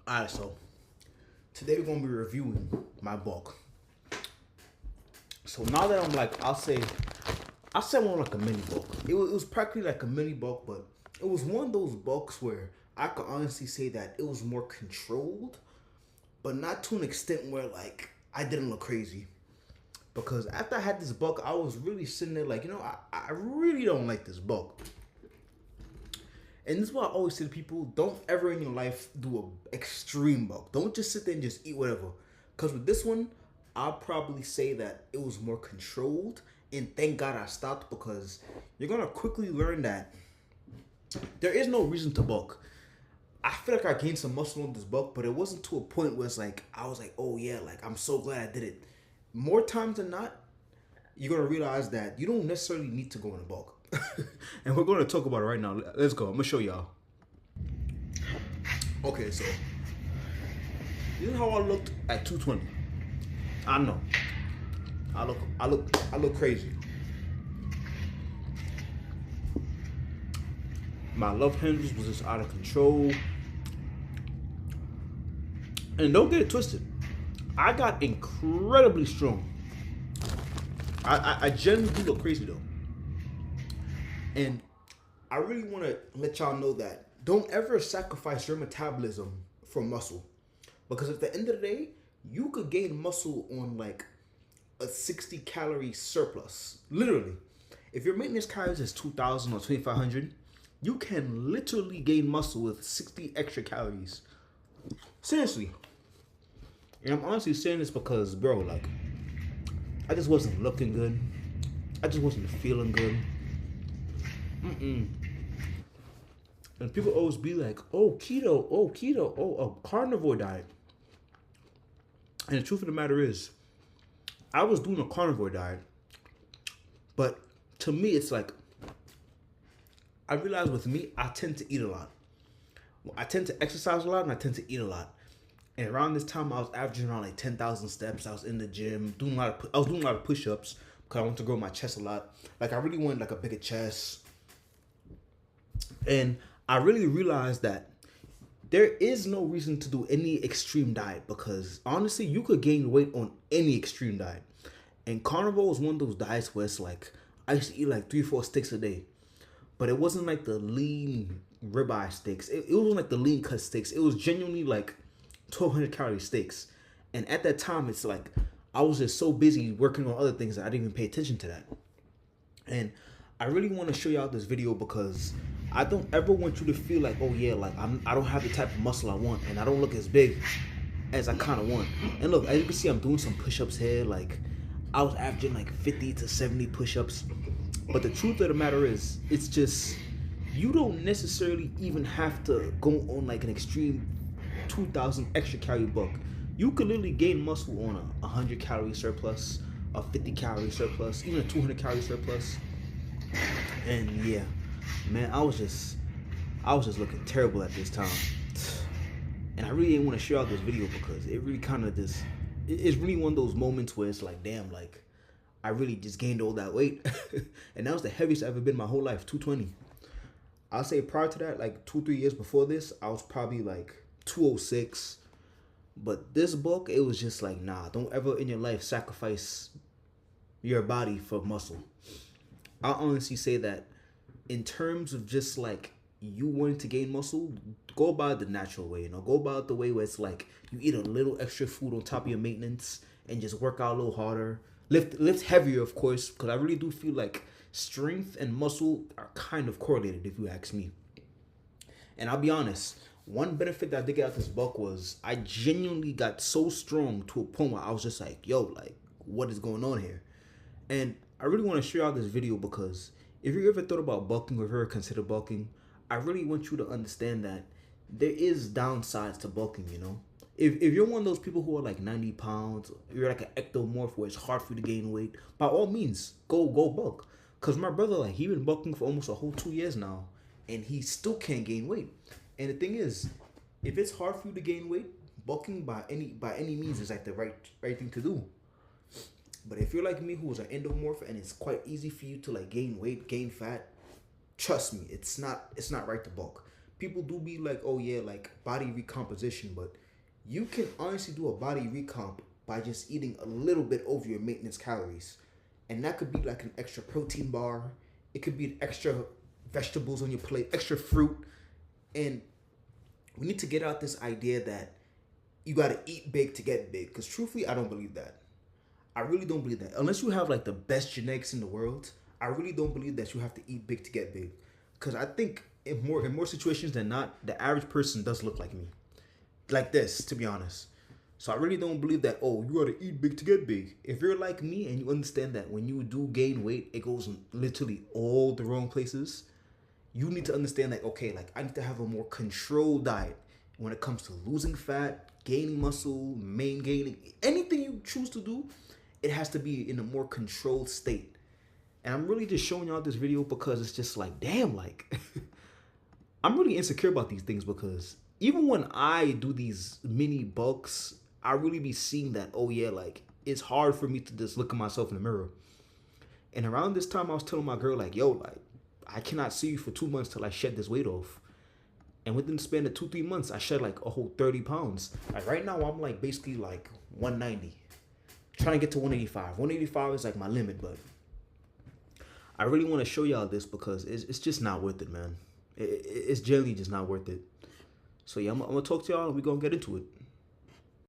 Alright, so today we're gonna be reviewing my bulk. So now that I'm like, I said one like a mini bulk. It was practically like a mini bulk, but it was one of those bulks where I could honestly say that it was more controlled, but not to an extent where like I didn't look crazy. Because after I had this bulk, I was really sitting there like, I really don't like this bulk. And this is what I always say to people: don't ever in your life do a extreme bulk. Don't just sit there and just eat whatever. Cause with this one, I'll probably say that it was more controlled. And thank God I stopped, because you're gonna quickly learn that there is no reason to bulk. I feel like I gained some muscle on this bulk, but it wasn't to a point where it's like I was like, oh yeah, like I'm so glad I did it. More times than not, you're gonna realize that you don't necessarily need to go in a bulk. And we're gonna talk about it right now. Let's go. I'm gonna show y'all. Okay, so this is how I looked at 220. I know. I look crazy. My love handles was just out of control. And don't get it twisted, I got incredibly strong. I genuinely do look crazy though. And I really want to let y'all know that don't ever sacrifice your metabolism for muscle. Because at the end of the day, you could gain muscle on like a 60 calorie surplus. Literally. If your maintenance calories is 2,000 or 2,500, you can literally gain muscle with 60 extra calories. Seriously. And I'm honestly saying this because, bro, like, I just wasn't looking good. I just wasn't feeling good. And people always be like, oh, keto, oh, a carnivore diet. And the truth of the matter is, I was doing a carnivore diet, but to me, it's like, I realize with me, I tend to eat a lot. I tend to exercise a lot, and I tend to eat a lot. And around this time, I was averaging around like 10,000 steps. I was in the gym, I was doing a lot of push-ups because I wanted to grow my chest a lot. Like, I really wanted like a bigger chest. And I really realized that there is no reason to do any extreme diet, because honestly, you could gain weight on any extreme diet. And carnivore was one of those diets where it's like, I used to eat like 3-4 steaks a day. But it wasn't like the lean ribeye steaks. It wasn't like the lean cut steaks. It was genuinely like 1,200 calorie steaks. And at that time, it's like I was just so busy working on other things that I didn't even pay attention to that. And I really want to show y'all this video because I don't ever want you to feel like, oh yeah, like I don't have the type of muscle I want, and I don't look as big as I kind of want. And look, as you can see, I'm doing some push-ups here. Like, I was averaging like 50 to 70 push-ups. But the truth of the matter is, it's just, you don't necessarily even have to go on like an extreme 2,000 extra calorie bulk. You could literally gain muscle on a 100 calorie surplus, a 50 calorie surplus, even a 200 calorie surplus. And yeah, man, I was just looking terrible at this time. And I really didn't want to share out this video because it really kind of just, it's really one of those moments where it's like, damn, like, I really just gained all that weight. And that was the heaviest I've ever been my whole life, 220. I'll say prior to that, like 2-3 years before this, I was probably like 206. But this bulk, it was just like, nah, don't ever in your life sacrifice your body for muscle. I'll honestly say that in terms of just like you wanting to gain muscle, go about it the natural way, go about it the way where it's like you eat a little extra food on top of your maintenance and just work out a little harder. Lift heavier, of course, because I really do feel like strength and muscle are kind of correlated, if you ask me. And I'll be honest, one benefit that I did get out of this bulk was I genuinely got so strong to a point where I was just like, yo, like, what is going on here? And I really want to share out this video because if you ever thought about bulking or ever considered bulking, I really want you to understand that there is downsides to bulking, If you're one of those people who are like 90 pounds, you're like an ectomorph where it's hard for you to gain weight, by all means, go bulk. Because my brother, like, he been bulking for almost a whole 2 years now, and he still can't gain weight. And the thing is, if it's hard for you to gain weight, bulking by any means is like the right thing to do. But if you're like me, who is an endomorph, and it's quite easy for you to like gain weight, gain fat, trust me, it's not right to bulk. people do be like, oh yeah, like body recomposition, but you can honestly do a body recomp by just eating a little bit over your maintenance calories. And that could be like an extra protein bar. It could be an extra vegetables on your plate, extra fruit. And we need to get out this idea that you gotta eat big to get big. Because truthfully, I don't believe that. I really don't believe that. Unless you have like the best genetics in the world, I really don't believe that you have to eat big to get big. Because I think in more situations than not, the average person does look like me, like this, to be honest. So I really don't believe that. Oh, you gotta eat big to get big. If you're like me and you understand that when you do gain weight, it goes in literally all the wrong places. You need to understand that. Okay, like I need to have a more controlled diet when it comes to losing fat, gaining muscle, main gaining, anything you choose to do. It has to be in a more controlled state. And I'm really just showing y'all this video because it's just like, damn, like I'm really insecure about these things because even when I do these mini bulks, I really be seeing that, oh yeah, like it's hard for me to just look at myself in the mirror. And around this time, I was telling my girl, like, yo, like, I cannot see you for 2 months till I shed this weight off. And within the span of 2-3 months, I shed like a whole 30 pounds. Like right now, I'm like basically like 190. Trying to get to 185. 185 is like my limit, but I really want to show y'all this because it's just not worth it, man. It's generally just not worth it. So yeah, I'm gonna talk to y'all and we're gonna get into it.